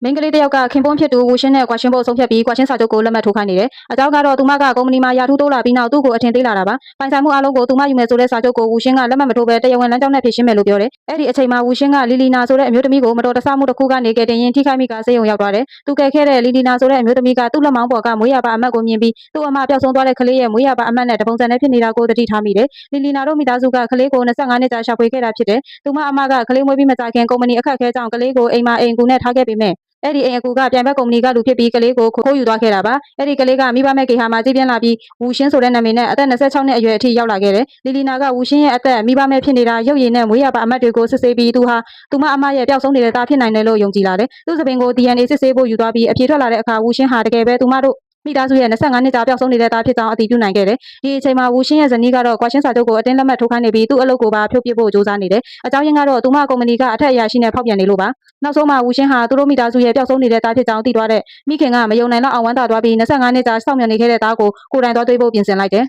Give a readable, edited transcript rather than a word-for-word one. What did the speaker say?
မင်းကလေးတယောက်ကခင်ပွန်းဖြစ်သူဝူရှင်းနဲ့ကွာရှင်းဖို့ဆုံးဖြတ်ပြီးကွာရှင်းစာချုပ်ကိုလက်မှတ်ထိုးခိုင်းနေတယ်။အကြောင်းကတော့သူမကကုမ္ပဏီမှာရာထူးတိုးလာပြီးနောက်သူ့ကိုအထင်သေးလာတာပါ။ပိုင်ဆိုင်မှုအလုံးကိုသူမယူမယ်ဆိုတဲ့စာချုပ်ကိုဝူရှင်းကလက်မှတ်မထိုးဘဲတရားဝင်လမ်းကြောင်းနဲ့ဖြည့်ရှင်းမယ်လို့ပြောတယ်။အဲ့ဒီအချိန်မှာဝူရှင်းကလီလီနာဆိုတဲ့အမျိုးသမီးကိုမတော်တဆမှုတစ်ခုကနေကယ်တင်ရင်ထိခိုက်မိကစေယုံရောက်သွားတယ်။သူကယ်ခဲ့တဲ့လီလီနာဆိုတဲ့အမျိုးသမီးကသူ့လက်မောင်းပေါ်ကမွေးရပါအမတ်ကိုမြင်ပြီးသူ့အမပျောက်ဆုံးသွားတဲ့ကလေးရဲ့မွေးရပါအမတ်နဲ့တပုံစံနဲ့ဖြစ်နေတာကိုသတိထားမိတယ်။လီလီနာတို့မိသားစုကကလေးကို25နှစ်ကြာရှာဖွေခဲ့တာဖြစ်တယ်။သူမအမကကလေးမွေးပြီးမကြာခင်ကုမ္ပဏီအခက်အခဲကြောင့်ကလေးကိုအိမ်မှာအိမ်ကူနဲ့ထားခဲ့ပေမဲ့အဲ့ဒီအိမ်အကူကပြန်ဘက်ကုမ္ပဏီကလူဖြစ်ပြီးကလေးကိုခိုးယူသွားခဲ့တာပါအဲ့ဒီကလေးကမိဘမဲ့ကေဟာမှာကြီးပြင်းလာပြီးဝူရှင်းဆိုတဲ့နာမည်နဲ့အသက်26နှစ်အရွယ်အထိရောက်လာခဲ့တယ်လီလီနာကဝူရှင်းရဲ့အသက်မိဘမဲ့ဖြစ်နေတာရုပ်ရည်နဲ့မွေးရပါအမတ်တွေကိုစစ်ဆေးပြီးသူဟာသူမအမရဲ့ပျောက်ဆုံးနေတဲ့သားဖြစ်နိုင်တယ်လို့ယုံကြည်လာတယ်သူ့စပင်ကို DNA စစ်ဆေးဖို့ယူသွားပြီးအဖြေထွက်လာတဲ့အခါဝူရှင်းဟာတကယ်ပဲသူမတို့မိသားစုရဲ့25နှစ်ကြာပျောက်ဆုံးနေတဲ့သားဖြစ်ကြောင်းအတည်ပြုနိုင်ခဲ့တယ်။ဒီအချိန်မှာဝူရှင်းရဲ့ဇနီးကတော့ကွာရှင်းစာချုပ်ကိုအတင်းလက်မှတ်ထိုးခိုင်းနေပြီးသူ့အလုပ်ကိုပါဖြုတ်ပစ်ဖို့ကြိုးစားနေတယ်။အကြောင်းရင်းကတော့သူမကုမ္ပဏီကအထက်အရာရှိနဲ့ဖောက်ပြန်နေလို့ပါ။နောက်ဆုံးမှာဝူရှင်းဟာသူတို့မိသားစုရဲ့ပျောက်ဆုံးနေတဲ့သားဖြစ်ကြောင်းသိသွားတဲ့မိခင်ကမယုံနိုင်တော့အောင်ဝမ်းသာသွားပြီး25နှစ်ကြာစောင့်မျှော်နေခဲ့တဲ့သားကိုကိုယ်တိုင်သွားတွေးဖို့ပြင်ဆင်လိုက်တယ်